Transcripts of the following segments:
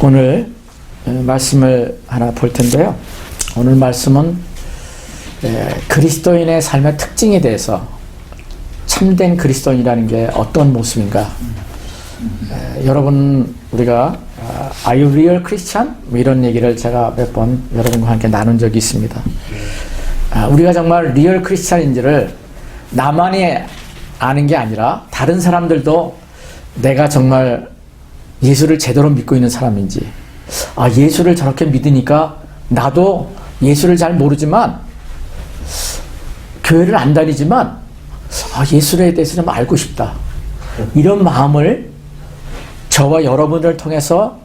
오늘 말씀을 하나 볼 텐데요. 오늘 말씀은 그리스도인의 삶의 특징에 대해서 참된 그리스도인이라는 게 어떤 모습인가. 여러분 우리가 Are you real Christian? 뭐 이런 얘기를 제가 몇 번 여러분과 함께 나눈 적이 있습니다. 우리가 정말 리얼 크리스찬인지를 나만이 아는 게 아니라 다른 사람들도 내가 정말 예수를 제대로 믿고 있는 사람인지, 예수를 저렇게 믿으니까 나도 예수를 잘 모르지만 교회를 안 다니지만 예수에 대해서 좀 알고 싶다, 이런 마음을 저와 여러분을 통해서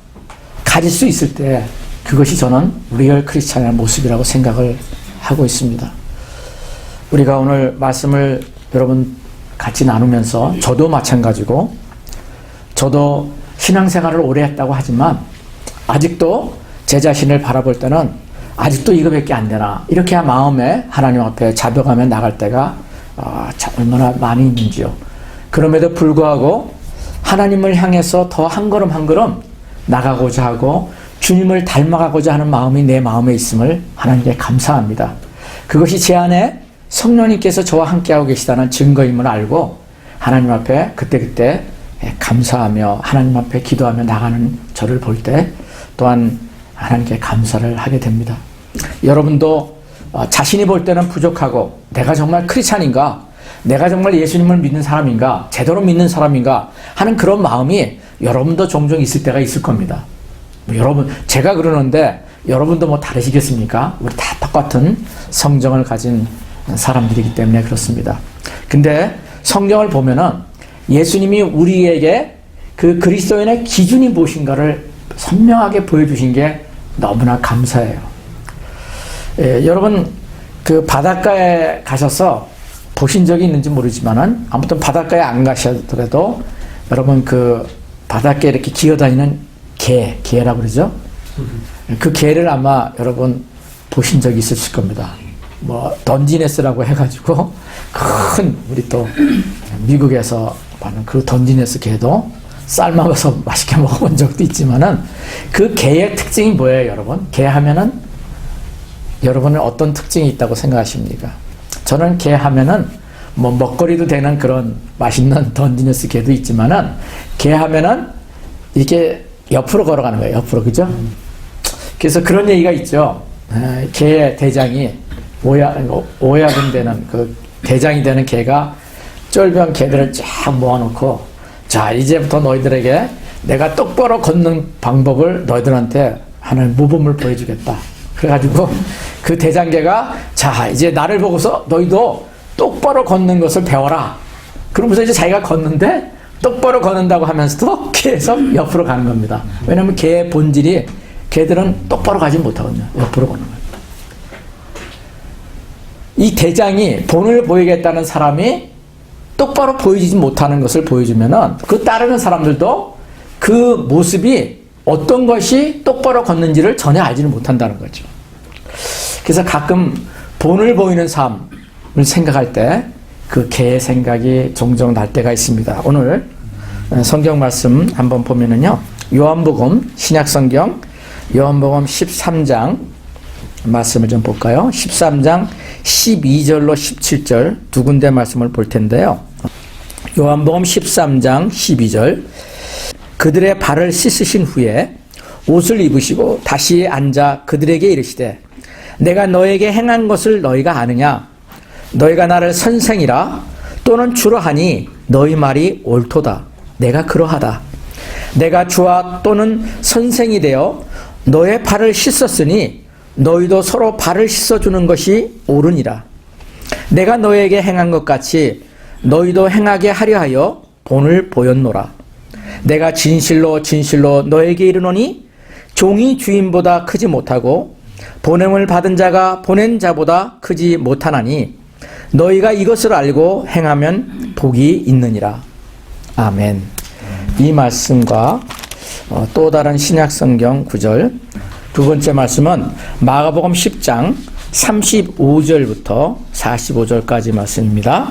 가질 수 있을 때 그것이 저는 리얼 크리스찬의 모습이라고 생각을 하고 있습니다. 우리가 오늘 말씀을 여러분 같이 나누면서 저도 마찬가지고, 저도 신앙생활을 오래 했다고 하지만 아직도 제 자신을 바라볼 때는 아직도 이거밖에 안 되나, 이렇게 마음에 하나님 앞에 자백하며 나갈 때가 얼마나 많이 있는지요. 그럼에도 불구하고 하나님을 향해서 더 한 걸음 한 걸음 나가고자 하고 주님을 닮아가고자 하는 마음이 내 마음에 있음을 하나님께 감사합니다. 그것이 제 안에 성령님께서 저와 함께하고 계시다는 증거임을 알고 하나님 앞에 그때그때 감사하며 하나님 앞에 기도하며 나가는 저를 볼 때 또한 하나님께 감사를 하게 됩니다. 여러분도 자신이 볼 때는 부족하고 내가 정말 크리스찬인가, 내가 정말 예수님을 믿는 사람인가, 제대로 믿는 사람인가 하는 그런 마음이 여러분도 종종 있을 때가 있을 겁니다. 여러분, 제가 그러는데 여러분도 뭐 다르시겠습니까? 우리 다 똑같은 성정을 가진 사람들이기 때문에 그렇습니다. 근데 성경을 보면은 예수님이 우리에게 그 그리스도인의 기준이 무엇인가를 선명하게 보여주신 게 너무나 감사해요. 여러분 그 바닷가에 가셔서 보신 적이 있는지 모르지만은 아무튼 바닷가에 안 가시더라도 여러분 그 바닷가에 이렇게 기어다니는 개라고 그러죠? 그 개를 아마 여러분 보신 적이 있으실 겁니다. 뭐 던지네스라고 해가지고 큰, 우리 또 미국에서 파는 그 던지네스 개도 삶아서 맛있게 먹어본 적도 있지만은 그 개의 특징이 뭐예요, 여러분? 개 하면은 여러분은 어떤 특징이 있다고 생각하십니까? 저는 개 하면은 뭐 먹거리도 되는 그런 맛있는 던지네스 개도 있지만은 개 하면은 이렇게 옆으로 걸어가는 거예요, 옆으로, 그죠? 그래서 그런 얘기가 있죠. 개의 대장이 오야분 되는 그 대장이 되는 개가 쫄병 개들을 쫙 모아놓고, 자 이제부터 너희들에게 내가 똑바로 걷는 방법을 너희들한테 하나의 모범을 보여주겠다. 그래가지고 그 대장개가 자 이제 나를 보고서 너희도 똑바로 걷는 것을 배워라. 그러면서 이제 자기가 걷는데 똑바로 걷는다고 하면서도 계속 옆으로 가는 겁니다. 왜냐하면 개의 본질이, 개들은 똑바로 가지 못하거든요. 옆으로 걷는 거예요. 이 대장이 본을 보이겠다는 사람이 똑바로 보이지 못하는 것을 보여주면은 그 따르는 사람들도 그 모습이 어떤 것이 똑바로 걷는지를 전혀 알지는 못한다는 거죠. 그래서 가끔 본을 보이는 삶을 생각할 때 그 개의 생각이 종종 날 때가 있습니다. 오늘 성경 말씀 한번 보면은요, 요한복음, 신약성경 요한복음 13장 말씀을 좀 볼까요? 13장 12절로 17절 두 군데 말씀을 볼 텐데요. 요한복음 13장 12절, 그들의 발을 씻으신 후에 옷을 입으시고 다시 앉아 그들에게 이르시되 내가 너에게 행한 것을 너희가 아느냐? 너희가 나를 선생이라 또는 주라 하니 너희 말이 옳도다. 내가 그러하다. 내가 주와 또는 선생이 되어 너의 발을 씻었으니 너희도 서로 발을 씻어주는 것이 옳으니라. 내가 너에게 행한 것 같이 너희도 행하게 하려 하여 본을 보였노라. 내가 진실로 진실로 너에게 이르노니 종이 주인보다 크지 못하고 보냄을 받은 자가 보낸 자보다 크지 못하나니 너희가 이것을 알고 행하면 복이 있느니라. 아멘. 이 말씀과 또 다른 신약성경 구절, 두 번째 말씀은 마가복음 10장 35절부터 45절까지 말씀입니다.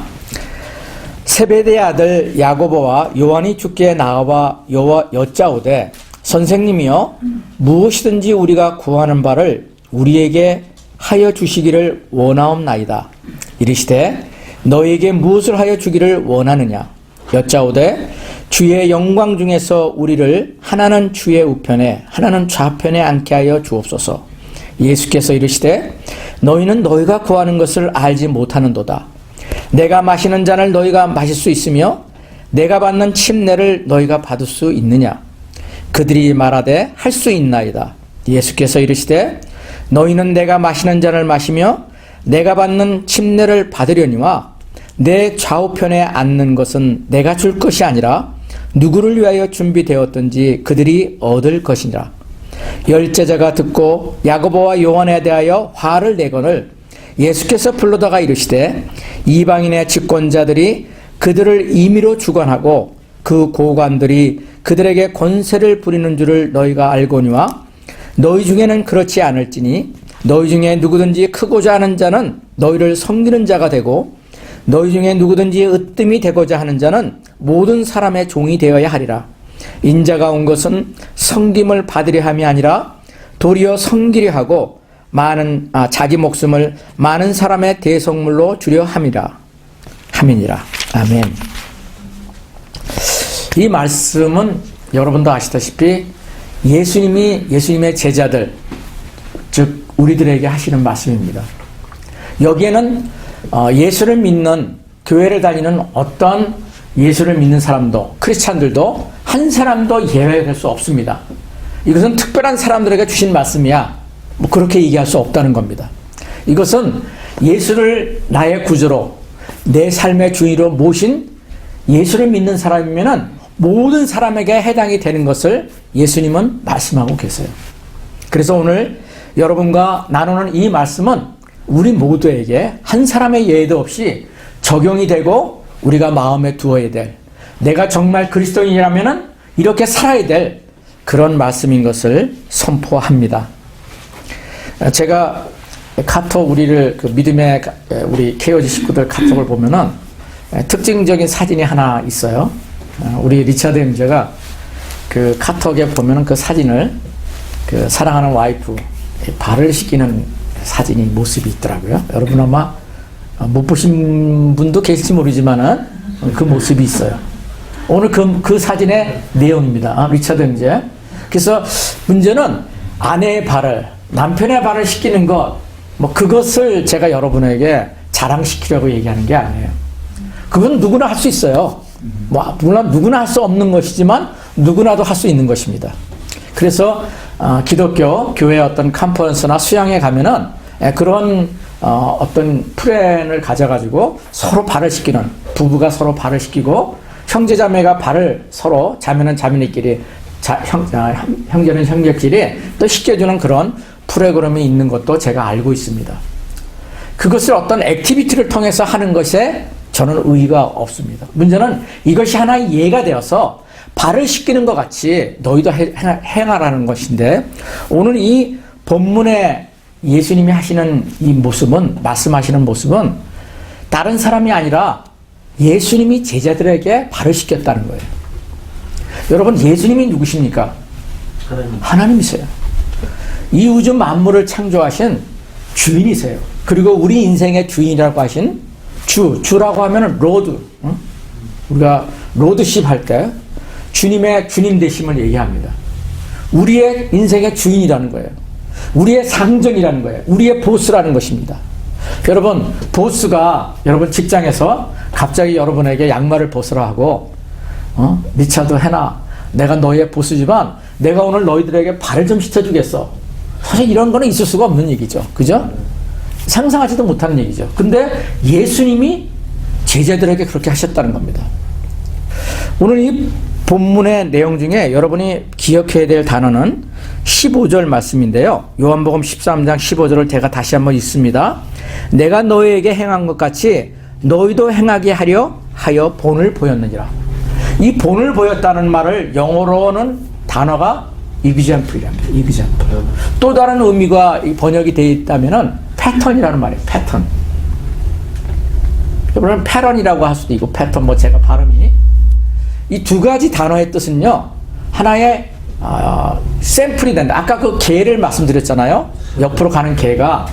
세베대의 아들 야고보와 요한이 주께 나와 여짜오되 선생님이여 무엇이든지 우리가 구하는 바를 우리에게 하여 주시기를 원하옵나이다. 이르시되 너희에게 무엇을 하여 주기를 원하느냐 여짜오되 주의 영광 중에서 우리를 하나는 주의 우편에 하나는 좌편에 앉게 하여 주옵소서. 예수께서 이르시되 너희는 너희가 구하는 것을 알지 못하는도다. 내가 마시는 잔을 너희가 마실 수 있으며 내가 받는 침례를 너희가 받을 수 있느냐. 그들이 말하되 할 수 있나이다. 예수께서 이르시되 너희는 내가 마시는 잔을 마시며 내가 받는 침례를 받으려니와 내 좌우편에 앉는 것은 내가 줄 것이 아니라 누구를 위하여 준비되었든지 그들이 얻을 것이니라. 열 제자가 듣고 야고보와 요한에 대하여 화를 내거늘 예수께서 불러다가 이르시되 이방인의 집권자들이 그들을 임의로 주관하고 그 고관들이 그들에게 권세를 부리는 줄을 너희가 알거니와 너희 중에는 그렇지 않을지니 너희 중에 누구든지 크고자 하는 자는 너희를 섬기는 자가 되고 너희 중에 누구든지 으뜸이 되고자 하는 자는 모든 사람의 종이 되어야 하리라. 인자가 온 것은 섬김을 받으려 함이 아니라 도리어 섬기려 하고 자기 목숨을 많은 사람의 대속물로 주려 함이니라. 아멘. 이 말씀은 여러분도 아시다시피 예수님의 제자들, 즉 우리들에게 하시는 말씀입니다. 여기에는 예수를 믿는 교회를 다니는 어떤 예수를 믿는 사람도 크리스찬들도 한 사람도 예외될 수 없습니다. 이것은 특별한 사람들에게 주신 말씀이야. 뭐 그렇게 얘기할 수 없다는 겁니다. 이것은 예수를 나의 구주로 내 삶의 주인으로 모신 예수를 믿는 사람이면은 모든 사람에게 해당이 되는 것을 예수님은 말씀하고 계세요. 그래서 오늘 여러분과 나누는 이 말씀은 우리 모두에게 한 사람의 예외도 없이 적용이 되고 우리가 마음에 두어야 될, 내가 정말 그리스도인이라면은 이렇게 살아야 될 그런 말씀인 것을 선포합니다. 제가 카톡 믿음의 우리 KOG 식구들 카톡을 보면은 특징적인 사진이 하나 있어요. 우리 리차드 형제가 그 카톡에 보면은 그 사진을 그 사랑하는 와이프 발을 씻기는 사진이 모습이 있더라고요. 여러분 아마 못 보신 분도 계실지 모르지만은 그 모습이 있어요. 오늘 그 사진의 내용입니다. 리차드 형제. 그래서 문제는 아내의 발을, 남편의 발을 씻기는 것, 그것을 제가 여러분에게 자랑시키려고 얘기하는 게 아니에요. 그건 누구나 할 수 있어요. 물론 누구나 할 수 없는 것이지만 누구나도 할 수 있는 것입니다. 그래서 기독교 교회 어떤 컨퍼런스나 수양에 가면은 그런 어떤 프렌을 가져가지고 서로 발을 씻기는, 부부가 서로 발을 씻기고 형제자매가 발을 서로, 자매는 자매끼리, 형제는 형제끼리 또 씻겨주는 그런 프로그램이 있는 것도 제가 알고 있습니다. 그것을 어떤 액티비티를 통해서 하는 것에 저는 의의가 없습니다. 문제는 이것이 하나의 예가 되어서 발을 씻기는 것 같이 너희도 행하라는 것인데, 오늘 이 본문에 예수님이 하시는 이 모습은, 말씀하시는 모습은 다른 사람이 아니라 예수님이 제자들에게 발을 씻겼다는 거예요. 여러분, 예수님이 누구십니까? 하나님이세요. 이 우주 만물을 창조하신 주인이세요. 그리고 우리 인생의 주인이라고 하신 주라고 하면은 로드, 우리가 로드십 할 때 주님의 주님 되심을 얘기합니다. 우리의 인생의 주인이라는 거예요. 우리의 상정이라는 거예요. 우리의 보스라는 것입니다. 여러분, 보스가 여러분 직장에서 갑자기 여러분에게 양말을 벗으라 하고, 리차드 해나, 내가 너의 보스지만 내가 오늘 너희들에게 발을 좀 씻어주겠어. 사실 이런 거는 있을 수가 없는 얘기죠. 그죠? 상상하지도 못하는 얘기죠. 근데 예수님이 제자들에게 그렇게 하셨다는 겁니다. 오늘 이 본문의 내용 중에 여러분이 기억해야 될 단어는 15절 말씀인데요. 요한복음 13장 15절을 제가 다시 한번 읽습니다. 내가 너희에게 행한 것 같이 너희도 행하게 하여 본을 보였느니라. 이 본을 보였다는 말을 영어로는 단어가 example이랍니다. example. 또 다른 의미가 번역이 되어 있다면은 패턴이라는 말이에요. 패턴. 여러분, 패런이라고 할 수도 있고 패턴, 제가 발음이 이 두 가지 단어의 뜻은요, 하나의 샘플이 된다. 아까 그 개를 말씀드렸잖아요. 옆으로 가는 개가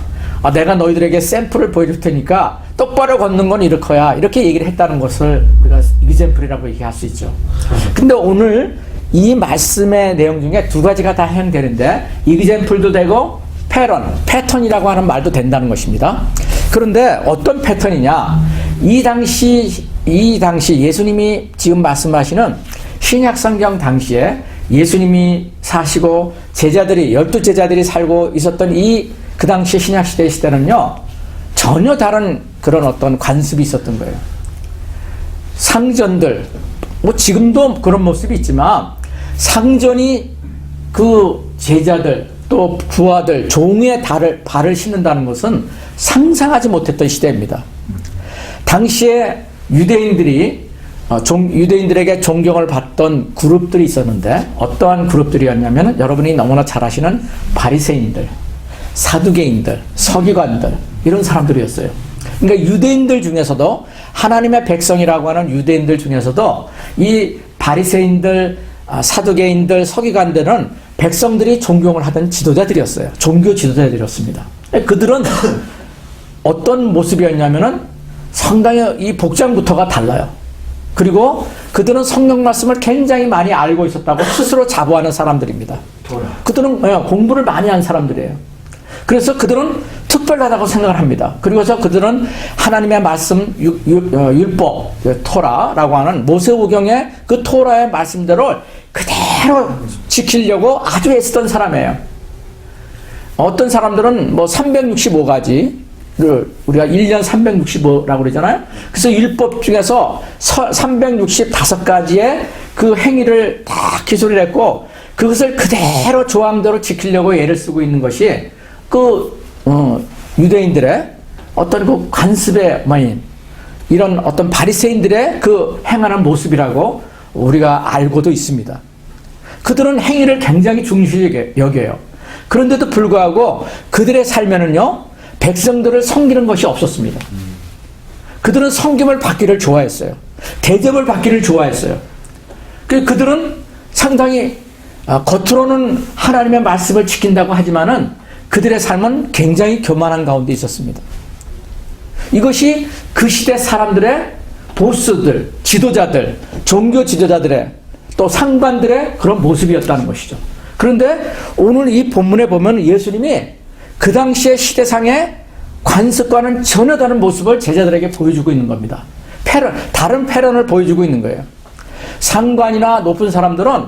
내가 너희들에게 샘플을 보여줄 테니까 똑바로 걷는 건 이렇거야. 이렇게 얘기를 했다는 것을 우리가 이그젠플이라고 얘기할 수 있죠. 근데 오늘 이 말씀의 내용 중에 두 가지가 다 해당되는데 이그젠플도 되고 패턴이라고 하는 말도 된다는 것입니다. 그런데 어떤 패턴이냐? 이 당시 예수님이 지금 말씀하시는 신약성경 당시에 예수님이 사시고 제자들이 12제자들이 살고 있었던 그 당시 신약시대 시대는요, 전혀 다른 그런 어떤 관습이 있었던 거예요. 상전들, 지금도 그런 모습이 있지만 상전이 그 제자들 또 부하들 종의 발을 씻는다는 것은 상상하지 못했던 시대입니다. 당시에 유대인들에게 존경을 받던 그룹들이 있었는데 어떠한 그룹들이었냐면 여러분이 너무나 잘 아시는 바리새인들, 사두개인들, 서기관들 이런 사람들이었어요. 그러니까 유대인들 중에서도 하나님의 백성이라고 하는 유대인들 중에서도 이 바리새인들, 사두개인들, 서기관들은 백성들이 존경을 하던 지도자들이었어요. 종교 지도자들이었습니다. 그들은 어떤 모습이었냐면은 상당히 이 복장부터가 달라요. 그리고 그들은 성경 말씀을 굉장히 많이 알고 있었다고 스스로 자부하는 사람들입니다. 그들은 공부를 많이 한 사람들이에요. 그래서 그들은 특별하다고 생각을 합니다. 그리고서 그들은 하나님의 말씀, 율법, 토라라고 하는 모세오경의 그 토라의 말씀대로 그대로 지키려고 아주 애쓰던 사람이에요. 어떤 사람들은 365가지를 우리가 1년 365라고 그러잖아요. 그래서 율법 중에서 365가지의 그 행위를 다 기술을 했고 그것을 그대로 조항대로 지키려고 애를 쓰고 있는 것이 유대인들의 어떤 그 관습의 이런 어떤 바리새인들의 그 행하는 모습이라고 우리가 알고도 있습니다. 그들은 행위를 굉장히 중시하게 여겨요. 그런데도 불구하고 그들의 삶에는요, 백성들을 섬기는 것이 없었습니다. 그들은 섬김을 받기를 좋아했어요. 대접을 받기를 좋아했어요. 그들은 상당히 겉으로는 하나님의 말씀을 지킨다고 하지만은 그들의 삶은 굉장히 교만한 가운데 있었습니다. 이것이 그 시대 사람들의 보스들, 지도자들, 종교 지도자들의 또 상관들의 그런 모습이었다는 것이죠. 그런데 오늘 이 본문에 보면 예수님이 그 당시의 시대상의 관습과는 전혀 다른 모습을 제자들에게 보여주고 있는 겁니다. 다른 패런을 보여주고 있는 거예요. 상관이나 높은 사람들은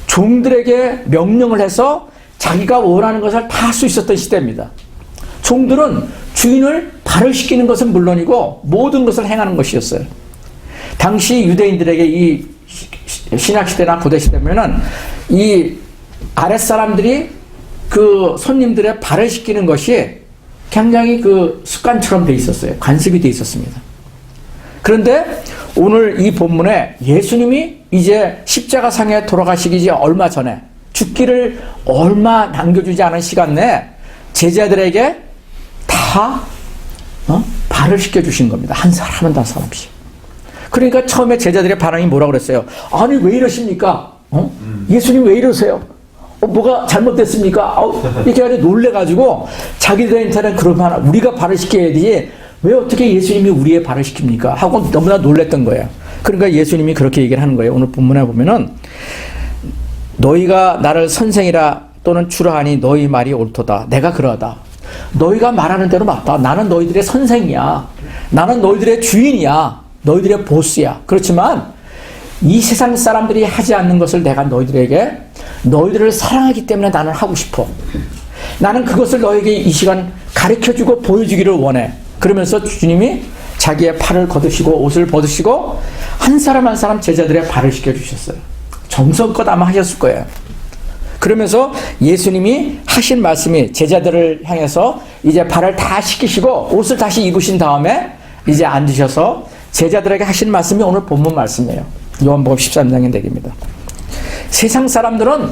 종들에게 명령을 해서 자기가 원하는 것을 다 할 수 있었던 시대입니다. 종들은 주인을 발을 씻기는 것은 물론이고 모든 것을 행하는 것이었어요. 당시 유대인들에게 이 신약시대나 고대시대면은 이 아랫사람들이 그 손님들의 발을 씻기는 것이 굉장히 그 습관처럼 돼 있었어요. 관습이 돼 있었습니다. 그런데 오늘 이 본문에 예수님이 이제 십자가상에 돌아가시기 얼마 전에 죽기를 얼마 남겨주지 않은 시간 내에 제자들에게 다 발을 씻겨주신 겁니다. 한 사람씩. 그러니까 처음에 제자들의 반응이 뭐라고 그랬어요? 아니 왜 이러십니까? 예수님 왜 이러세요? 뭐가 잘못됐습니까? 이렇게 아주 놀래가지고 자기들한테는 그러면 우리가 발을 씻겨야지 왜 어떻게 예수님이 우리의 발을 씻깁니까? 하고 너무나 놀랬던 거예요. 그러니까 예수님이 그렇게 얘기를 하는 거예요. 오늘 본문에 보면은 너희가 나를 선생이라 또는 주라 하니 너희 말이 옳도다. 내가 그러하다. 너희가 말하는 대로 맞다. 나는 너희들의 선생이야. 나는 너희들의 주인이야. 너희들의 보스야. 그렇지만 이 세상 사람들이 하지 않는 것을 내가 너희들을 사랑하기 때문에 나는 하고 싶어. 나는 그것을 너에게 이 시간 가르쳐주고 보여주기를 원해. 그러면서 주님이 자기의 팔을 걷으시고 옷을 벗으시고 한 사람 한 사람 제자들의 발을 씻겨주셨어요. 정성껏 아마 하셨을 거예요. 그러면서 예수님이 하신 말씀이 제자들을 향해서 이제 발을 다 씻기시고 옷을 다시 입으신 다음에 이제 앉으셔서 제자들에게 하신 말씀이 오늘 본문 말씀이에요. 요한복음 13장의 내용입니다. 세상 사람들은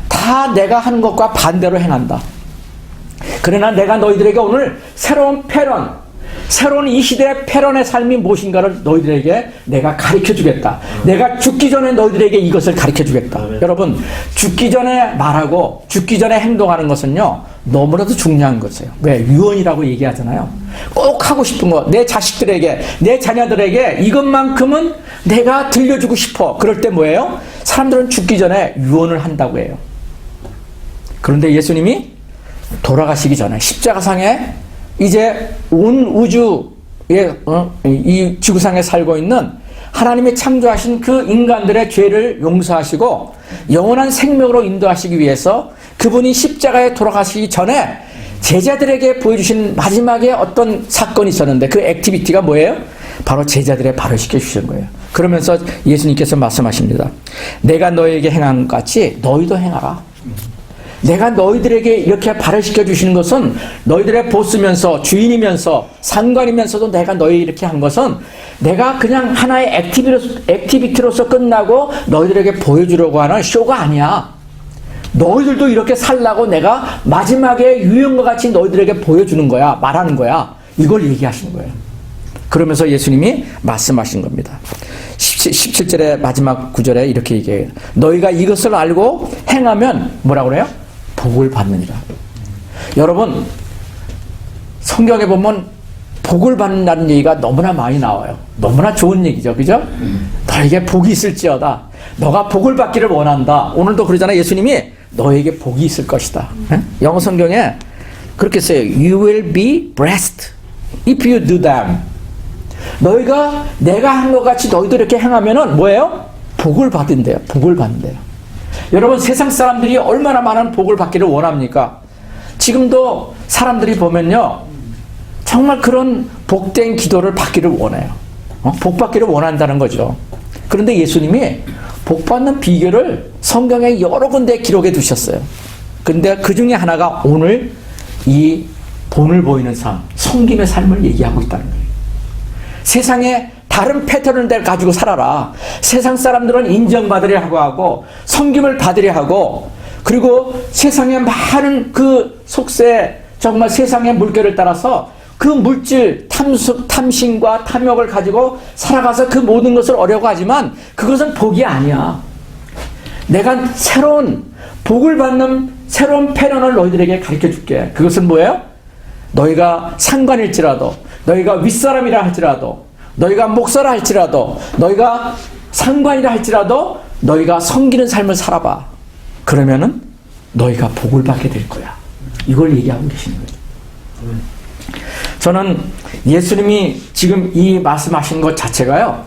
다 내가 하는 것과 반대로 행한다. 그러나 내가 너희들에게 오늘 새로운 패런, 새로운 이 시대의 패런의 삶이 무엇인가를 너희들에게 내가 가르쳐 주겠다. 내가 죽기 전에 너희들에게 이것을 가르쳐 주겠다. 여러분, 죽기 전에 말하고 죽기 전에 행동하는 것은요, 너무나도 중요한 것이에요. 왜? 유언이라고 얘기하잖아요. 꼭 하고 싶은 거, 내 자식들에게, 내 자녀들에게 이것만큼은 내가 들려주고 싶어. 그럴 때 뭐예요? 사람들은 죽기 전에 유언을 한다고 해요. 그런데 예수님이 돌아가시기 전에 십자가상에 이제 온 우주에 이 지구상에 살고 있는 하나님이 창조하신 그 인간들의 죄를 용서하시고 영원한 생명으로 인도하시기 위해서 그분이 십자가에 돌아가시기 전에 제자들에게 보여주신 마지막에 어떤 사건이 있었는데 그 액티비티가 뭐예요? 바로 제자들의 발을 씻겨주신 거예요. 그러면서 예수님께서 말씀하십니다. 내가 너에게 행한 것 같이 너희도 행하라. 내가 너희들에게 이렇게 발을 씻겨주시는 것은 너희들의 보스면서 주인이면서 상관이면서도 내가 너희 이렇게 한 것은 내가 그냥 하나의 액티비티로서 끝나고 너희들에게 보여주려고 하는 쇼가 아니야. 너희들도 이렇게 살라고 내가 마지막에 유형과 같이 너희들에게 보여주는 거야. 말하는 거야. 이걸 얘기하시는 거예요. 그러면서 예수님이 말씀하신 겁니다. 17절의 마지막 구절에 이렇게 얘기해요. 너희가 이것을 알고 행하면 뭐라고 그래요? 복을 받느니라. 여러분, 성경에 보면 복을 받는다는 얘기가 너무나 많이 나와요. 너무나 좋은 얘기죠. 그죠? 너에게 복이 있을지어다. 너가 복을 받기를 원한다. 오늘도 그러잖아요. 예수님이 너에게 복이 있을 것이다. 영어 성경에 그렇게 써요. You will be blessed if you do them. 너희가 내가 한 것 같이 너희도 이렇게 행하면은 뭐예요? 복을 받은대요. 복을 받는대요. 여러분, 세상 사람들이 얼마나 많은 복을 받기를 원합니까? 지금도 사람들이 보면요, 정말 그런 복된 기도를 받기를 원해요. 복 받기를 원한다는 거죠. 그런데 예수님이 복 받는 비결을 성경에 여러 군데 기록해 두셨어요. 근데 그 중에 하나가 오늘 이 본을 보이는 삶, 섬김의 삶을 얘기하고 있다는 거예요. 세상에 다른 패턴을 가지고 살아라. 세상 사람들은 인정받으려 하고 섬김을 받으려 하고, 그리고 세상에 많은 그 속세, 정말 세상의 물결을 따라서 그 물질, 탐심과 탐욕을 가지고 살아가서 그 모든 것을 얻으려고 하지만 그것은 복이 아니야. 내가 새로운 복을 받는 새로운 패턴을 너희들에게 가르쳐 줄게. 그것은 뭐예요? 너희가 상관일지라도, 너희가 윗사람이라 할지라도, 너희가 목사라 할지라도, 너희가 상관이라 할지라도 너희가 섬기는 삶을 살아봐. 그러면은 너희가 복을 받게 될 거야. 이걸 얘기하고 계시는 거예요. 저는 예수님이 지금 이 말씀하신 것 자체가요,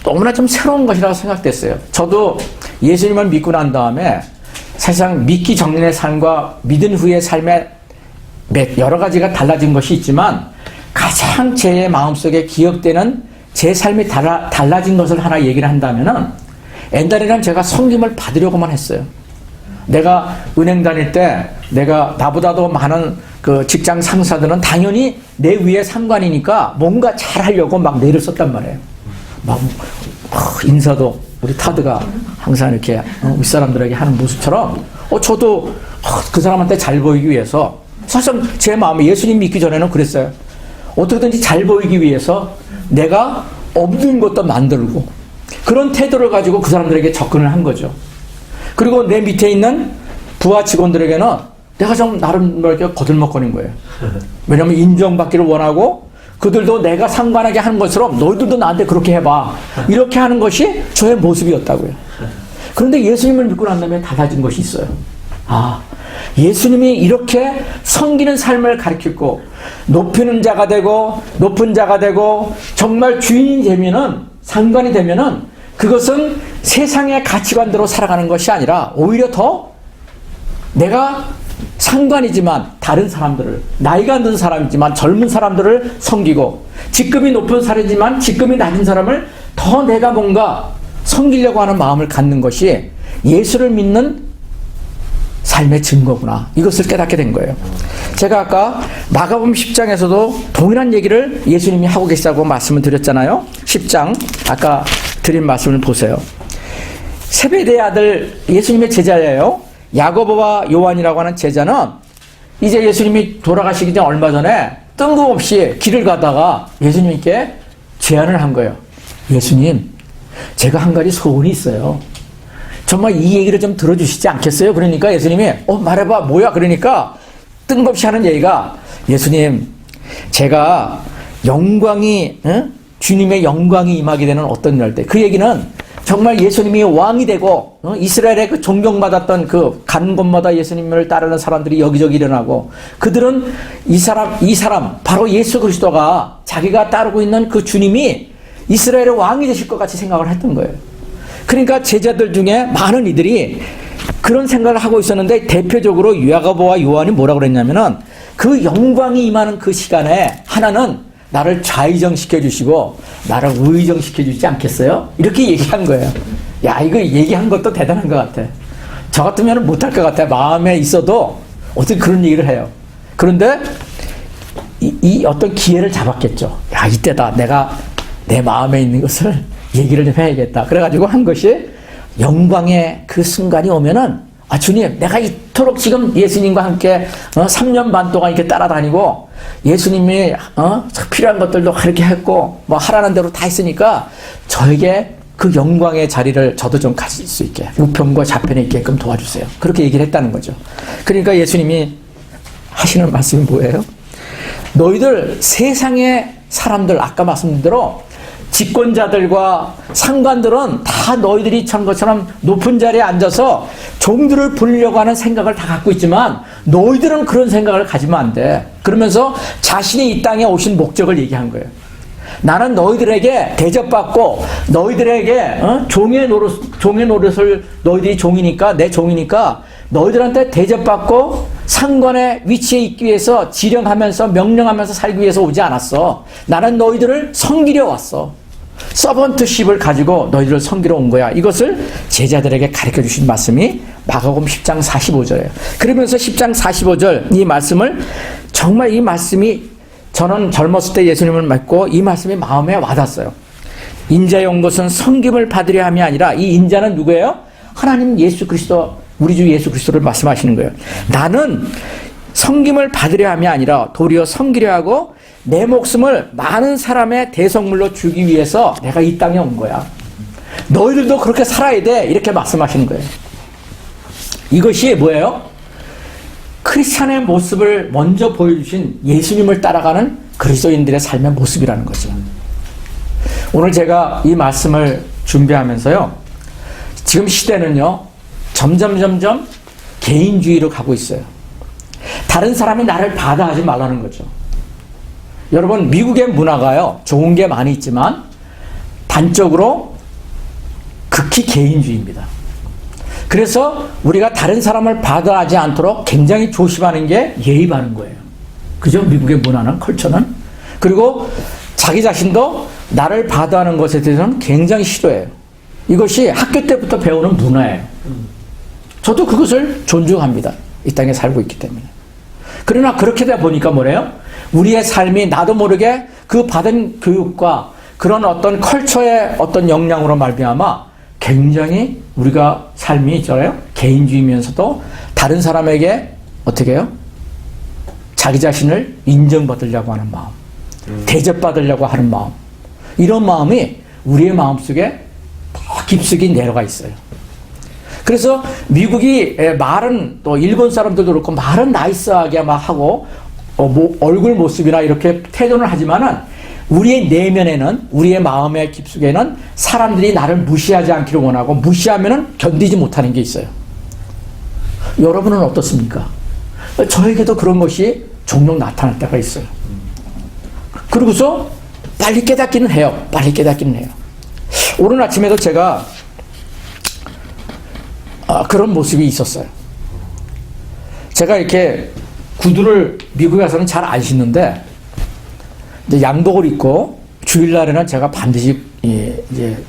너무나 좀 새로운 것이라고 생각됐어요. 저도 예수님을 믿고 난 다음에 사실상 믿기 전의 삶과 믿은 후의 삶에 여러 가지가 달라진 것이 있지만, 가장 제 마음속에 기억되는 제 삶이 달라진 것을 하나 얘기를 한다면은, 옛날에는 제가 섬김을 받으려고만 했어요. 내가 은행 다닐 때 내가 나보다도 많은 그 직장 상사들은 당연히 내 위에 상관이니까 뭔가 잘하려고 막 내를 썼단 말이에요. 막 인사도 우리 타드가 항상 이렇게 윗사람들에게 하는 모습처럼 저도 그 사람한테 잘 보이기 위해서, 사실 제 마음에 예수님 믿기 전에는 그랬어요. 어떻게든지 잘 보이기 위해서 내가 없는 것도 만들고, 그런 태도를 가지고 그 사람들에게 접근을 한 거죠. 그리고 내 밑에 있는 부하 직원들에게는 내가 좀 나름 이렇게 거들먹거린 거예요. 왜냐하면 인정받기를 원하고, 그들도 내가 상관하게 하는 것처럼 너희들도 나한테 그렇게 해봐, 이렇게 하는 것이 저의 모습이었다고요. 그런데 예수님을 믿고 난 다음에 달라진 것이 있어요. 예수님이 이렇게 섬기는 삶을 가르치고 높은 자가 되고 정말 주인이 되면은, 상관이 되면은, 그것은 세상의 가치관대로 살아가는 것이 아니라 오히려 더 내가 상관이지만 다른 사람들을, 나이가 든 사람이지만 젊은 사람들을 섬기고, 직급이 높은 사람이지만 직급이 낮은 사람을 더 내가 뭔가 섬기려고 하는 마음을 갖는 것이 예수를 믿는 삶의 증거구나. 이것을 깨닫게 된 거예요. 제가 아까 마가복음 10장에서도 동일한 얘기를 예수님이 하고 계시다고 말씀을 드렸잖아요. 10장 아까 드린 말씀을 보세요. 세베대의 아들, 예수님의 제자예요. 야고보와 요한이라고 하는 제자는 이제 예수님이 돌아가시기 전 얼마 전에 뜬금없이 길을 가다가 예수님께 제안을 한 거예요. 예수님, 제가 한 가지 소원이 있어요. 정말 이 얘기를 좀 들어주시지 않겠어요? 그러니까 예수님이 말해봐, 뭐야? 그러니까 뜬금없이 하는 얘기가, 예수님, 제가 영광이 주님의 영광이 임하게 되는 어떤 날 때, 그 얘기는 정말 예수님이 왕이 되고 이스라엘의 그 존경받았던 그 가는 곳마다 예수님을 따르는 사람들이 여기저기 일어나고, 그들은 이 사람 바로 예수 그리스도가 자기가 따르고 있는 그 주님이 이스라엘의 왕이 되실 것 같이 생각을 했던 거예요. 그러니까 제자들 중에 많은 이들이 그런 생각을 하고 있었는데, 대표적으로 야고보와 요한이 뭐라고 그랬냐면은, 그 영광이 임하는 그 시간에 하나는 나를 좌의정시켜 주시고 나를 우의정시켜 주지 않겠어요? 이렇게 얘기한 거예요. 야, 이거 얘기한 것도 대단한 것 같아. 저 같으면 못할 것 같아. 마음에 있어도 어떻게 그런 얘기를 해요. 그런데 이 어떤 기회를 잡았겠죠. 야, 이때다. 내가 내 마음에 있는 것을 얘기를 좀 해야겠다. 그래가지고 한 것이, 영광의 그 순간이 오면은, 주님, 내가 이토록 지금 예수님과 함께 3년 반 동안 이렇게 따라다니고 예수님이 필요한 것들도 그렇게 했고 뭐 하라는 대로 다 했으니까 저에게 그 영광의 자리를 저도 좀 가질 수 있게, 우편과 좌편에 있게끔 도와주세요. 그렇게 얘기를 했다는 거죠. 그러니까 예수님이 하시는 말씀이 뭐예요? 너희들 세상의 사람들, 아까 말씀드린 대로 집권자들과 상관들은 다 너희들이 천 것처럼 높은 자리에 앉아서 종들을 부리려고 하는 생각을 다 갖고 있지만 너희들은 그런 생각을 가지면 안 돼. 그러면서 자신이 이 땅에 오신 목적을 얘기한 거예요. 나는 너희들에게 대접받고 너희들에게 종의 노릇을, 너희들이 종이니까, 내 종이니까 너희들한테 대접받고 상관의 위치에 있기 위해서 지령하면서 명령하면서 살기 위해서 오지 않았어. 나는 너희들을 섬기려 왔어. 서번트십을 가지고 너희들을 섬기러 온 거야. 이것을 제자들에게 가르쳐 주신 말씀이 마가복음 10장 45절이에요. 그러면서 10장 45절 이 말씀을, 정말 이 말씀이, 저는 젊었을 때 예수님을 믿고 이 말씀이 마음에 와닿았어요. 인자의 온 것은 섬김을 받으려 함이 아니라, 이 인자는 누구예요? 하나님 예수 그리스도, 우리 주 예수 그리스도를 말씀하시는 거예요. 나는 섬김을 받으려 함이 아니라 도리어 섬기려 하고 내 목숨을 많은 사람의 대성물로 주기 위해서 내가 이 땅에 온 거야. 너희들도 그렇게 살아야 돼. 이렇게 말씀하시는 거예요. 이것이 뭐예요? 크리스찬의 모습을 먼저 보여주신 예수님을 따라가는 그리스도인들의 삶의 모습이라는 거죠. 오늘 제가 이 말씀을 준비하면서요, 지금 시대는요 점점 개인주의로 가고 있어요. 다른 사람이 나를 받아하지 말라는 거죠. 여러분, 미국의 문화가요 좋은 게 많이 있지만 단적으로 극히 개인주의입니다. 그래서 우리가 다른 사람을 받아하지 않도록 굉장히 조심하는 게 예의 바른 거예요. 그죠? 미국의 문화는, 컬처는. 그리고 자기 자신도 나를 받아하는 것에 대해서는 굉장히 싫어해요. 이것이 학교 때부터 배우는 문화예요. 저도 그것을 존중합니다. 이 땅에 살고 있기 때문에. 그러나 그렇게 되다 보니까 뭐래요? 우리의 삶이 나도 모르게 그 받은 교육과 그런 어떤 컬처의 어떤 영향으로 말미암아 굉장히 우리가 삶이 있잖아요. 개인주의면서도 다른 사람에게 어떻게 해요? 자기 자신을 인정받으려고 하는 마음, 대접받으려고 하는 마음, 이런 마음이 우리의 마음속에 더 깊숙이 내려가 있어요. 그래서 미국이 말은, 또 일본 사람들도 그렇고 말은 나이스하게 막 하고 얼굴 모습이나 이렇게 태도를 하지만은 우리의 내면에는, 우리의 마음의 깊숙에는 사람들이 나를 무시하지 않기를 원하고 무시하면은 견디지 못하는 게 있어요. 여러분은 어떻습니까? 저에게도 그런 것이 종종 나타날 때가 있어요. 그러고서 빨리 깨닫기는 해요. 빨리 깨닫기는 해요. 오늘 아침에도 제가 그런 모습이 있었어요. 제가 이렇게 구두를 미국에 가서는 잘 안 신는데 이제 양복을 입고 주일날에는 제가 반드시 이제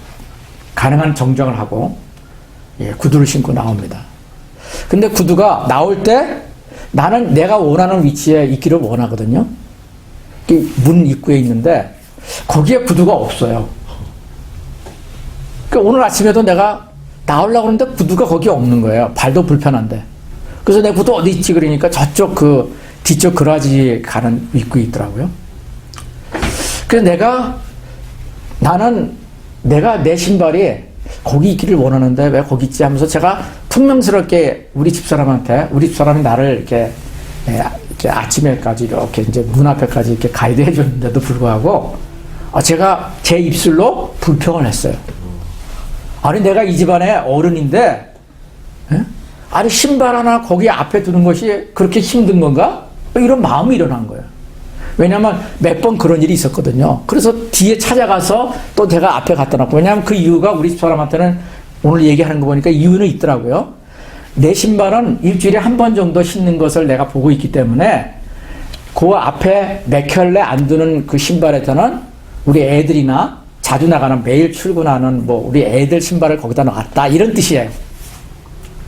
가능한 정정을 하고 구두를 신고 나옵니다. 근데 구두가 나올 때 나는 내가 원하는 위치에 있기를 원하거든요. 문 입구에 있는데 거기에 구두가 없어요. 그러니까 오늘 아침에도 내가 나오려고 하는데 구두가 거기에 없는 거예요. 발도 불편한데. 그래서 내 구두 어디 있지? 그러니까 저쪽 그 뒤쪽 그라지 가는 입구에 있더라고요. 그래서 내가 내 신발이 거기 있기를 원하는데 왜 거기 있지 하면서 제가 퉁명스럽게 우리 집사람이 나를 이렇게 아침에까지 이렇게 이제 문 앞에까지 이렇게 가이드 해줬는데도 불구하고 제가 제 입술로 불평을 했어요. 아니 내가 이 집안의 어른인데 아니 신발 하나 거기 앞에 두는 것이 그렇게 힘든 건가? 이런 마음이 일어난 거예요. 왜냐하면 몇 번 그런 일이 있었거든요. 그래서 뒤에 찾아가서 또 제가 앞에 갖다 놨고, 왜냐하면 그 이유가 우리 집사람한테는 오늘 얘기하는 거 보니까 이유는 있더라고요. 내 신발은 일주일에 한 번 정도 신는 것을 내가 보고 있기 때문에 그 앞에 몇 켤레 안 두는 그 신발에서는 우리 애들이나 자주 나가는 매일 출근하는 뭐 우리 애들 신발을 거기다 놨다 이런 뜻이에요.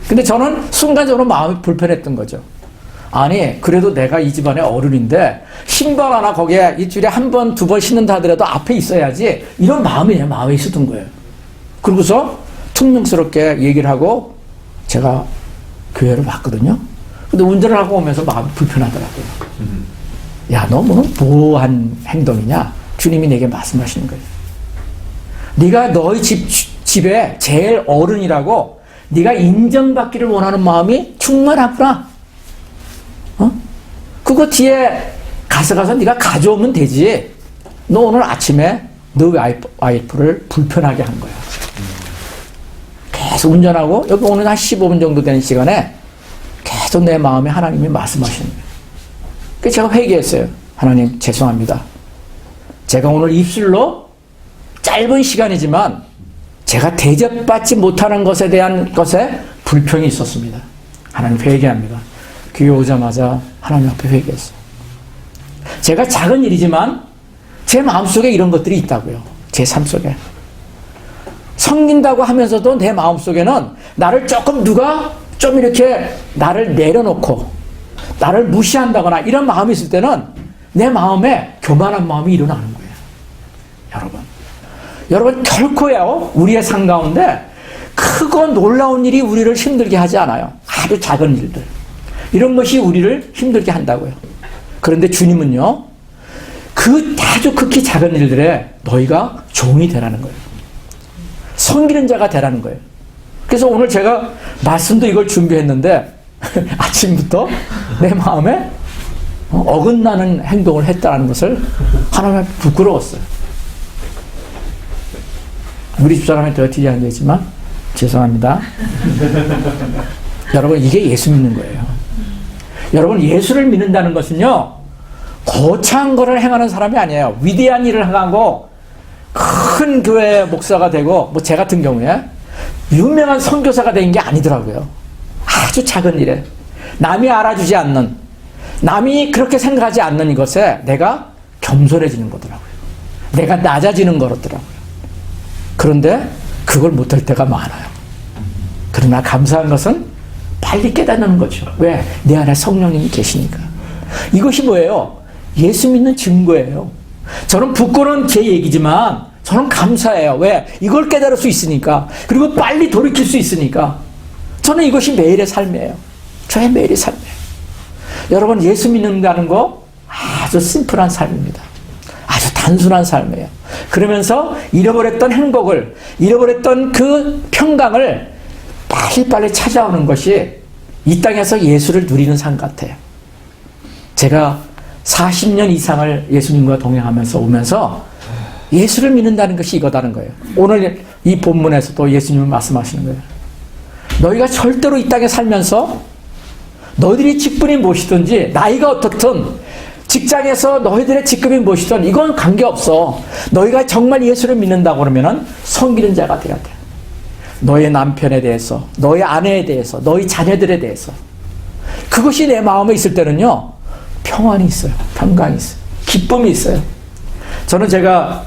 근데 저는 순간적으로 마음이 불편했던 거죠. 아니 그래도 내가 이 집안의 어른인데 신발 하나 거기에 일주일에 한 번, 두 번 신는다 하더라도 앞에 있어야지, 이런 마음이 내 마음에 있었던 거예요. 그러고서 퉁명스럽게 얘기를 하고 제가 교회를 왔거든요. 근데 운전을 하고 오면서 마음이 불편하더라고요. 야, 너 뭐 뭐한 행동이냐? 주님이 내게 말씀하시는 거예요. 네가 너희 집에 제일 어른이라고 네가 인정받기를 원하는 마음이 충만하구나. 그거 뒤에 가서 네가 가져오면 되지. 너 오늘 아침에 너 와이프를 불편하게 한 거야. 계속 운전하고 여기 오늘 한 15분 정도 되는 시간에 계속 내 마음에 하나님이 말씀하시는 거예요. 그래서 제가 회개했어요. 하나님 죄송합니다. 제가 오늘 입술로 짧은 시간이지만 제가 대접받지 못하는 것에 대한 것에 불평이 있었습니다. 하나님 회개합니다. 교회 오자마자 하나님 앞에 회개했어요. 제가 작은 일이지만 제 마음속에 이런 것들이 있다고요. 제 삶 속에. 섬긴다고 하면서도 내 마음속에는 나를 누가 좀 이렇게 나를 내려놓고 나를 무시한다거나 이런 마음이 있을 때는 내 마음에 교만한 마음이 일어나는 거예요. 여러분 결코요 우리의 삶 가운데 크고 놀라운 일이 우리를 힘들게 하지 않아요. 아주 작은 일들. 이런 것이 우리를 힘들게 한다고요. 그런데 주님은요, 그 아주 극히 작은 일들에 너희가 종이 되라는 거예요. 섬기는 자가 되라는 거예요. 그래서 오늘 제가 말씀도 이걸 준비했는데 아침부터 내 마음에 어긋나는 행동을 했다는 것을 하나님 앞에 부끄러웠어요. 우리 집사람한테 어떻게 안 되지만 죄송합니다. 여러분 이게 예수 믿는 거예요. 여러분 예수를 믿는다는 것은요 거창한 것을 행하는 사람이 아니에요. 위대한 일을 하고 큰 교회 목사가 되고 뭐 제 같은 경우에 유명한 선교사가 된 게 아니더라고요. 아주 작은 일에 남이 알아주지 않는, 남이 그렇게 생각하지 않는 것에 내가 겸손해지는 거더라고요. 내가 낮아지는 거더라고요. 그런데 그걸 못할 때가 많아요. 그러나 감사한 것은 빨리 깨닫는 거죠. 왜? 내 안에 성령님이 계시니까. 이것이 뭐예요? 예수 믿는 증거예요. 저는 부끄러운 제 얘기지만 저는 감사해요. 왜? 이걸 깨달을 수 있으니까. 그리고 빨리 돌이킬 수 있으니까. 저는 이것이 매일의 삶이에요. 저의 매일의 삶이에요. 여러분 예수 믿는다는 거 아주 심플한 삶입니다. 아주 단순한 삶이에요. 그러면서 잃어버렸던 행복을, 잃어버렸던 그 평강을 빨리빨리 찾아오는 것이 이 땅에서 예수를 누리는 삶 같아요. 제가 40년 이상을 예수님과 동행하면서 오면서 예수를 믿는다는 것이 이거다는 거예요. 오늘 이 본문에서도 예수님은 말씀하시는 거예요. 너희가 절대로 이 땅에 살면서 너희들이 직분이 무엇이든지 나이가 어떻든 직장에서 너희들의 직급이 무엇이든 이건 관계없어. 너희가 정말 예수를 믿는다고 그러면은 섬기는 자가 되어야 돼. 너의 남편에 대해서, 너의 아내에 대해서, 너희 자녀들에 대해서. 그것이 내 마음에 있을 때는요 평안이 있어요. 평강이 있어요. 기쁨이 있어요. 저는 제가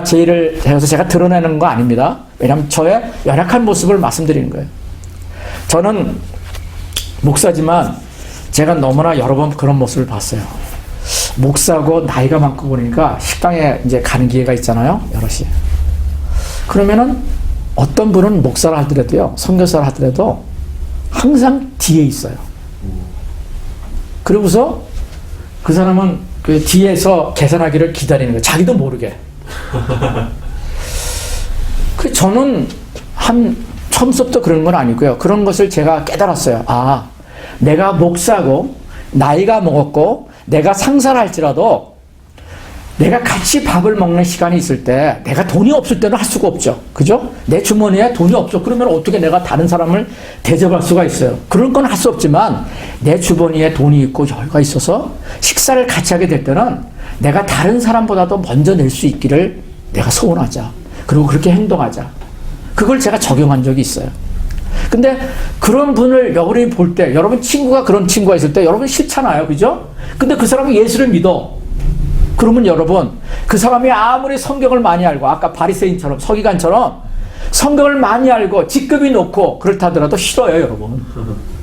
제일을 해서 제가 드러내는 거 아닙니다. 왜냐하면 저의 열악한 모습을 말씀드리는 거예요. 저는 목사지만 제가 너무나 여러 번 그런 모습을 봤어요. 목사고 나이가 많고 보니까 식당에 이제 가는 기회가 있잖아요. 여럿이. 그러면은 어떤 분은 목사를 하더라도요, 선교사를 하더라도 항상 뒤에 있어요. 그러고서 그 사람은 그 뒤에서 계산하기를 기다리는 거예요. 자기도 모르게. 그 저는 처음부터 그런 건 아니고요. 그런 것을 제가 깨달았어요. 아, 내가 목사고 나이가 먹었고 내가 상사를 할지라도 내가 같이 밥을 먹는 시간이 있을 때 내가 돈이 없을 때는 할 수가 없죠. 그죠? 내 주머니에 돈이 없어. 그러면 어떻게 내가 다른 사람을 대접할 수가 있어요. 그런 건 할 수 없지만 내 주머니에 돈이 있고 여유가 있어서 식사를 같이 하게 될 때는 내가 다른 사람보다도 먼저 낼 수 있기를 내가 소원하자. 그리고 그렇게 행동하자. 그걸 제가 적용한 적이 있어요. 근데 그런 분을 여러분이 볼 때, 여러분 친구가 그런 친구가 있을 때 여러분 싫잖아요. 그죠? 근데 그 사람이 예수를 믿어. 그러면 여러분, 그 사람이 아무리 성경을 많이 알고, 아까 바리새인처럼, 서기관처럼 성경을 많이 알고 직급이 높고 그렇다 하더라도 싫어요, 여러분.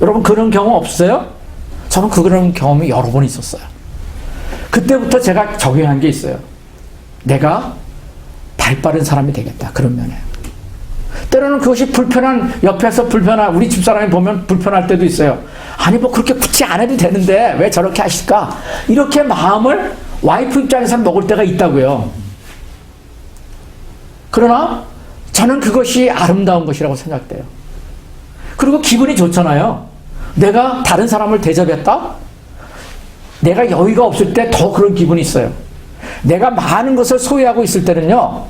여러분 그런 경험 없어요? 저는 그런 경험이 여러 번 있었어요. 그때부터 제가 적용한 게 있어요. 내가 발 빠른 사람이 되겠다. 그런 면에. 때로는 그것이 옆에서 불편한, 우리 집사람이 보면 불편할 때도 있어요. 아니, 뭐 그렇게 굳이 안 해도 되는데 왜 저렇게 하실까? 이렇게 마음을 와이프 입장에서 먹을 때가 있다고요. 그러나 저는 그것이 아름다운 것이라고 생각돼요. 그리고 기분이 좋잖아요. 내가 다른 사람을 대접했다? 내가 여유가 없을 때 더 그런 기분이 있어요. 내가 많은 것을 소유하고 있을 때는요,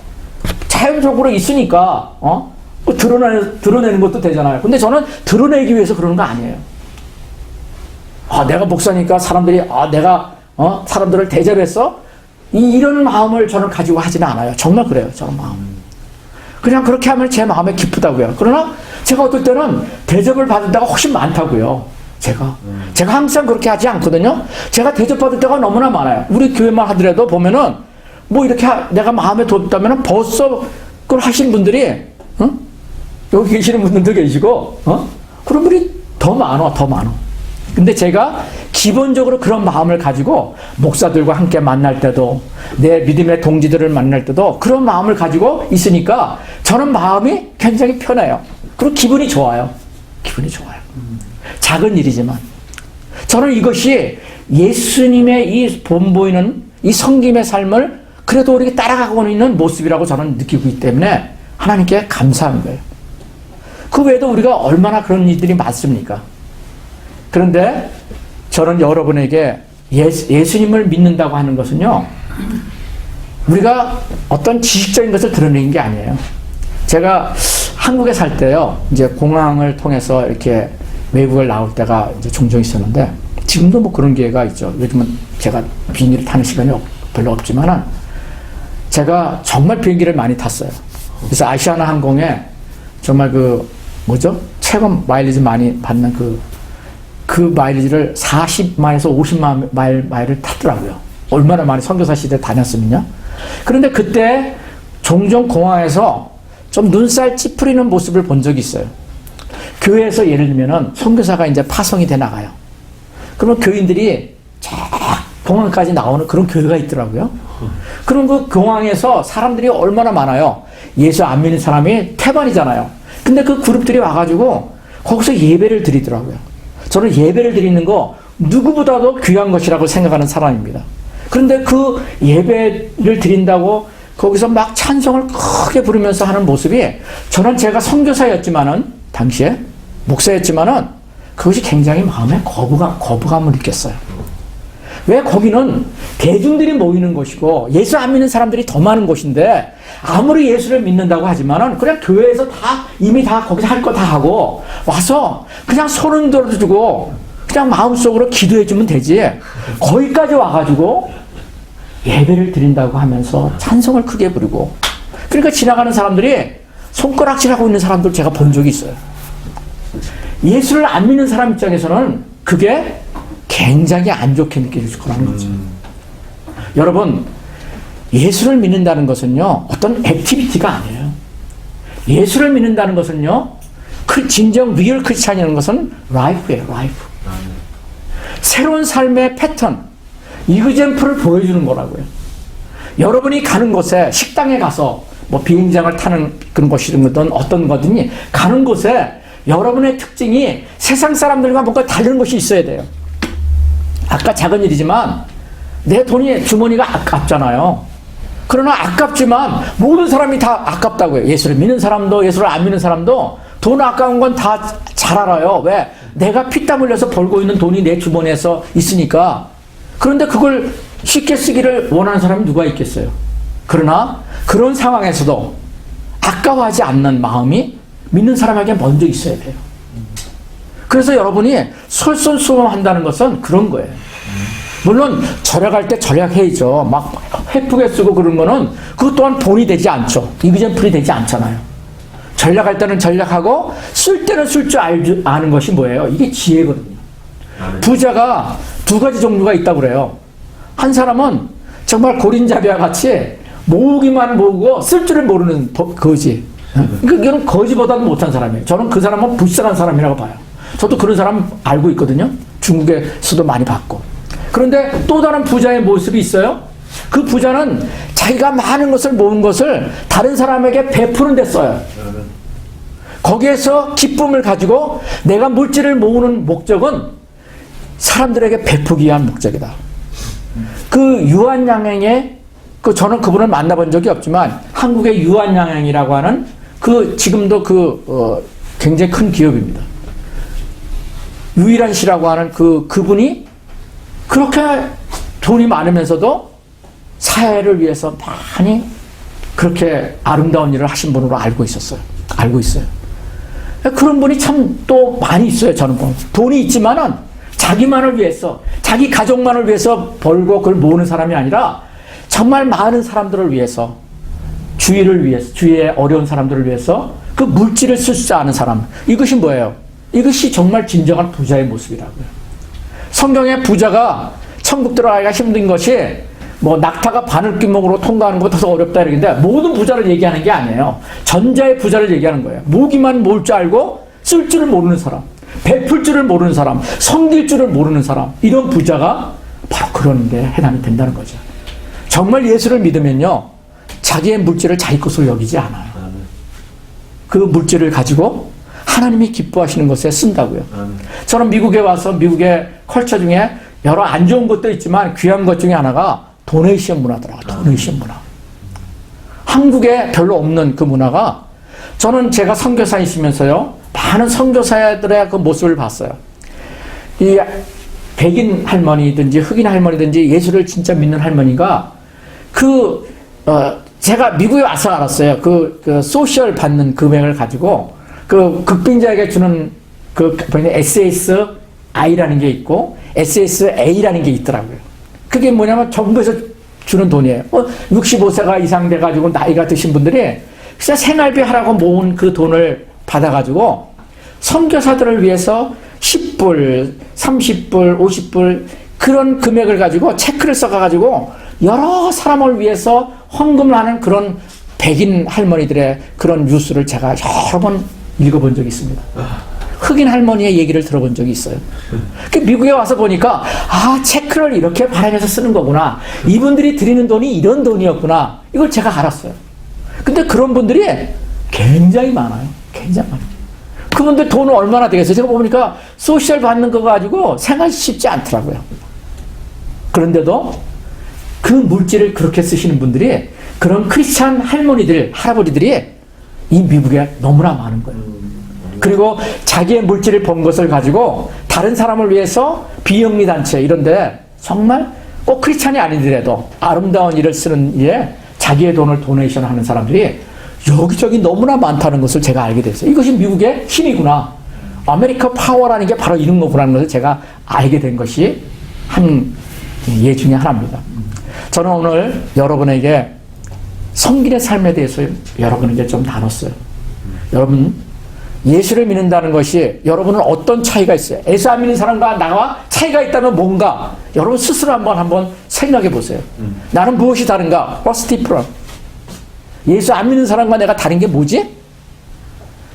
자연적으로 있으니까, 드러내는 것도 되잖아요. 근데 저는 드러내기 위해서 그러는 거 아니에요. 내가 목사니까 사람들이, 내가, 사람들을 대접했어? 이런 마음을 저는 가지고 하지는 않아요. 정말 그래요, 저는 마음. 그냥 그렇게 하면 제 마음에 기쁘다고요. 그러나 제가 어떨 때는 대접을 받을 때가 훨씬 많다고요. 제가 항상 그렇게 하지 않거든요. 제가 대접받을 때가 너무나 많아요. 우리 교회만 하더라도 보면은, 뭐 이렇게 내가 마음에 뒀다면은 벌써 그걸 하시는 분들이, 여기 계시는 분들도 계시고, 그런 분이 더 많아. 근데 제가 기본적으로 그런 마음을 가지고 목사들과 함께 만날 때도, 내 믿음의 동지들을 만날 때도 그런 마음을 가지고 있으니까 저는 마음이 굉장히 편해요. 그리고 기분이 좋아요. 작은 일이지만. 저는 이것이 예수님의 이 본보이는 이 성김의 삶을 그래도 우리가 따라가고 있는 모습이라고 저는 느끼고 있기 때문에 하나님께 감사한 거예요. 그 외에도 우리가 얼마나 그런 일들이 많습니까? 그런데 저는 여러분에게 예수님을 믿는다고 하는 것은요, 우리가 어떤 지식적인 것을 드러내는 게 아니에요. 제가 한국에 살 때요, 이제 공항을 통해서 이렇게 외국을 나올 때가 이제 종종 있었는데, 지금도 뭐 그런 기회가 있죠. 요즘은 제가 비행기를 타는 시간이 별로 없지만은, 제가 정말 비행기를 많이 탔어요. 그래서 아시아나 항공에 정말 최고 마일리지 많이 받는 그 마일리지를 40마일에서 50마일을 탔더라고요. 얼마나 많이 선교사 시대 다녔으면요. 그런데 그때 종종 공항에서 좀 눈살 찌푸리는 모습을 본 적이 있어요. 교회에서 예를 들면은 선교사가 이제 파송이 돼 나가요. 그러면 교인들이 쫙 공항까지 나오는 그런 교회가 있더라고요. 그럼 그 공항에서 사람들이 얼마나 많아요. 예수 안 믿는 사람이 태반이잖아요. 근데 그 그룹들이 와가지고 거기서 예배를 드리더라고요. 저는 예배를 드리는 거 누구보다도 귀한 것이라고 생각하는 사람입니다. 그런데 그 예배를 드린다고 거기서 막 찬송을 크게 부르면서 하는 모습이, 저는 제가 선교사였지만은, 당시에 목사였지만은 그것이 굉장히 마음에 거부감을 느꼈어요. 왜? 거기는 대중들이 모이는 곳이고 예수 안 믿는 사람들이 더 많은 곳인데, 아무리 예수를 믿는다고 하지만은 그냥 교회에서 이미 거기서 할 거 다 하고 와서 그냥 손은 들어주고 그냥 마음속으로 기도해주면 되지, 거기까지 와가지고 예배를 드린다고 하면서 찬송을 크게 부르고, 그러니까 지나가는 사람들이 손가락질하고 있는 사람들 제가 본 적이 있어요. 예수를 안 믿는 사람 입장에서는 그게 굉장히 안 좋게 느껴질 거라는 거죠. 여러분, 예수를 믿는다는 것은요, 어떤 액티비티가 아니에요. 예수를 믿는다는 것은요, 진정 리얼 크리스찬이라는 것은 라이프예요, 라이프. 새로운 삶의 패턴, 이그젠플을 보여주는 거라고요. 여러분이 가는 곳에, 식당에 가서 뭐 비행장을 타는 그런 것이든 어떤 거든지 가는 곳에 여러분의 특징이 세상 사람들과 뭔가 다른 것이 있어야 돼요. 아까 작은 일이지만 내 돈이 주머니가 아깝잖아요. 그러나 아깝지만 모든 사람이 다 아깝다고요. 예수를 믿는 사람도 예수를 안 믿는 사람도 돈 아까운 건 다 잘 알아요. 왜? 내가 피땀 흘려서 벌고 있는 돈이 내 주머니에서 있으니까. 그런데 그걸 쉽게 쓰기를 원하는 사람이 누가 있겠어요? 그러나 그런 상황에서도 아까워하지 않는 마음이 믿는 사람에게 먼저 있어야 돼요. 그래서 여러분이 솔선수범한다는 것은 그런 거예요. 물론 절약할 때 절약해야죠. 막 헤프게 쓰고 그런 거는 그것 또한 본이 되지 않죠. 이비젠풀이 되지 않잖아요. 전략할 때는 전략하고 쓸 때는 쓸 줄 아는 것이 뭐예요? 이게 지혜거든요. 부자가 두 가지 종류가 있다고 그래요. 한 사람은 정말 고린자비와 같이 모으기만 모으고 쓸 줄을 모르는 거지. 이건 거지보다도 못한 사람이에요. 저는 그 사람은 불쌍한 사람이라고 봐요. 저도 그런 사람 알고 있거든요. 중국에서도 많이 봤고. 그런데 또 다른 부자의 모습이 있어요. 그 부자는 자기가 많은 것을 모은 것을 다른 사람에게 베푸는 데 써요. 거기에서 기쁨을 가지고 내가 물질을 모으는 목적은 사람들에게 베푸기 위한 목적이다. 그 유한양행의 저는 그분을 만나본 적이 없지만 한국의 유한양행이라고 하는 지금도 굉장히 큰 기업입니다. 유일한 씨라고 하는 그분이 그렇게 돈이 많으면서도 사회를 위해서 많이 그렇게 아름다운 일을 하신 분으로 알고 있어요. 그런 분이 참 또 많이 있어요. 저는 돈이 있지만은 자기만을 위해서, 자기 가족만을 위해서 벌고 그걸 모으는 사람이 아니라 정말 많은 사람들을 위해서, 주위의 어려운 사람들을 위해서 그 물질을 쓸 줄 아는 사람. 이것이 뭐예요? 이것이 정말 진정한 부자의 모습이라고요. 성경에 부자가 천국 들어가기가 힘든 것이 낙타가 바늘귀목으로 통과하는 것보다 더 어렵다 이러는데 모든 부자를 얘기하는 게 아니에요. 전자의 부자를 얘기하는 거예요. 모기만 모을 줄 알고 쓸 줄을 모르는 사람, 베풀 줄을 모르는 사람, 섬길 줄을 모르는 사람, 이런 부자가 바로 그런 데 해당이 된다는 거죠. 정말 예수를 믿으면요, 자기의 물질을 자기 것으로 여기지 않아요. 그 물질을 가지고 하나님이 기뻐하시는 것에 쓴다고요. 저는 미국에 와서 미국의 컬처 중에 여러 안 좋은 것도 있지만 귀한 것 중에 하나가 도네이션 문화더라고요. 도네이션 문화. 한국에 별로 없는 그 문화가, 저는 제가 선교사에 있으면서요, 많은 선교사들의 그 모습을 봤어요. 이 백인 할머니든지 흑인 할머니든지 예수를 진짜 믿는 할머니가 제가 미국에 와서 알았어요. 그 소셜 받는 금액을 가지고 그 극빈자에게 주는 SSI라는 게 있고 SSA라는 게 있더라고요. 그게 뭐냐면 정부에서 주는 돈이에요. 65세가 이상 돼가지고 나이가 드신 분들이 진짜 생활비 하라고 모은 그 돈을 받아가지고 선교사들을 위해서 10불, 30불, 50불 그런 금액을 가지고 체크를 써가지고 여러 사람을 위해서 헌금을 하는 그런 백인 할머니들의 그런 뉴스를 제가 여러 번 읽어본 적이 있습니다. 흑인 할머니의 얘기를 들어본 적이 있어요. 미국에 와서 보니까 체크를 이렇게 발행해서 쓰는 거구나. 이분들이 드리는 돈이 이런 돈이었구나. 이걸 제가 알았어요. 근데 그런 분들이 굉장히 많아요. 굉장히 많아요. 그분들 돈은 얼마나 되겠어요? 제가 보니까 소셜 받는 거 가지고 생활이 쉽지 않더라고요. 그런데도 그 물질을 그렇게 쓰시는 분들이, 그런 크리스찬 할머니들, 할아버지들이 이 미국에 너무나 많은 거예요. 그리고 자기의 물질을 번 것을 가지고 다른 사람을 위해서 비영리 단체 이런데 정말 꼭 크리스찬이 아니더라도 아름다운 일을 쓰는 일에 자기의 돈을 도네이션 하는 사람들이 여기저기 너무나 많다는 것을 제가 알게 됐어요. 이것이 미국의 힘이구나. 아메리카 파워라는 게 바로 이런 거구나라는 것을 제가 알게 된 것이 한 예 중에 하나입니다. 저는 오늘 여러분에게 성길의 삶에 대해서 여러분에게 좀 나눴어요. 여러분, 예수를 믿는다는 것이 여러분은 어떤 차이가 있어요? 예수 안 믿는 사람과 나와 차이가 있다면 뭔가? 여러분 스스로 한번 생각해 보세요. 나는 무엇이 다른가? What's different? 예수 안 믿는 사람과 내가 다른 게 뭐지?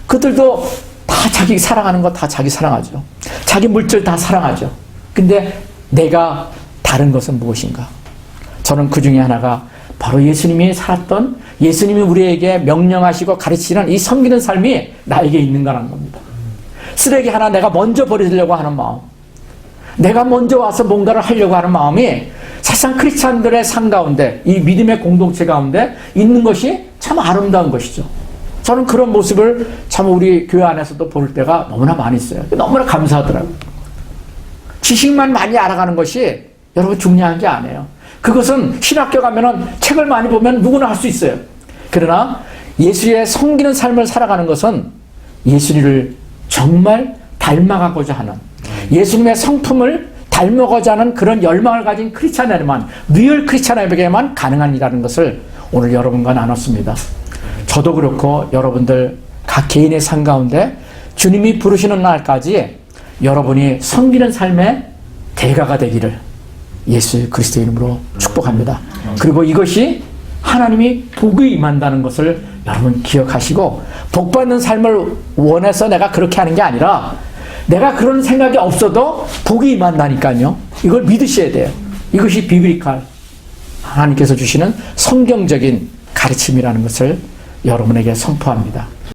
그들도 다 자기 사랑하는 거 다 자기 사랑하죠. 자기 물질 다 사랑하죠. 근데 내가 다른 것은 무엇인가? 저는 그 중에 하나가 바로 예수님이 살았던, 예수님이 우리에게 명령하시고 가르치는 이 섬기는 삶이 나에게 있는 거라는 겁니다. 쓰레기 하나 내가 먼저 버리려고 하는 마음, 내가 먼저 와서 뭔가를 하려고 하는 마음이 사실상 크리스찬들의 삶 가운데, 이 믿음의 공동체 가운데 있는 것이 참 아름다운 것이죠. 저는 그런 모습을 참 우리 교회 안에서도 볼 때가 너무나 많이 있어요. 너무나 감사하더라고요. 지식만 많이 알아가는 것이 여러분 중요한 게 아니에요. 그것은 신학교 가면은 책을 많이 보면 누구나 할 수 있어요. 그러나 예수의 섬기는 삶을 살아가는 것은 예수님을 정말 닮아가고자 하는, 예수님의 성품을 닮아가고자 하는 그런 열망을 가진 크리스찬에게만, 리얼 크리스찬에게만 가능한 일이라는 것을 오늘 여러분과 나눴습니다. 저도 그렇고 여러분들 각 개인의 삶 가운데 주님이 부르시는 날까지 여러분이 섬기는 삶의 대가가 되기를 예수 그리스도의 이름으로 축복합니다. 그리고 이것이 하나님이 복이 임한다는 것을 여러분 기억하시고, 복받는 삶을 원해서 내가 그렇게 하는 게 아니라 내가 그런 생각이 없어도 복이 임한다니까요. 이걸 믿으셔야 돼요. 이것이 비브리칼, 하나님께서 주시는 성경적인 가르침이라는 것을 여러분에게 선포합니다.